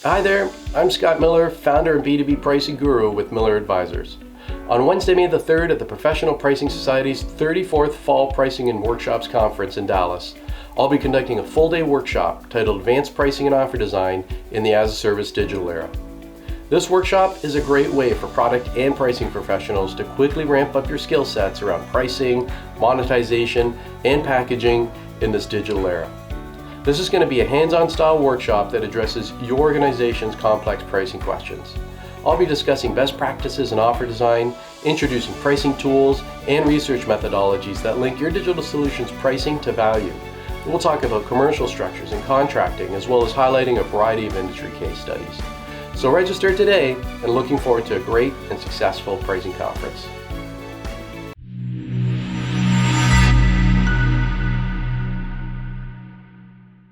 Hi there, I'm Scott Miller, founder and B2B pricing guru with Miller Advisors. On Wednesday, May the 3rd at the Professional Pricing Society's 34th Fall Pricing and Workshops Conference in Dallas, I'll be conducting a full-day workshop titled Advanced Pricing and Offer Design in the as-a-Service Digital Era. This workshop is a great way for product and pricing professionals to quickly ramp up your skill sets around pricing, monetization, and packaging in this digital era. This is going to be a hands-on style workshop that addresses your organization's complex pricing questions. I'll be discussing best practices in offer design, introducing pricing tools, and research methodologies that link your digital solutions pricing to value. We'll talk about commercial structures and contracting, as well as highlighting a variety of industry case studies. So register today, and looking forward to a great and successful pricing conference.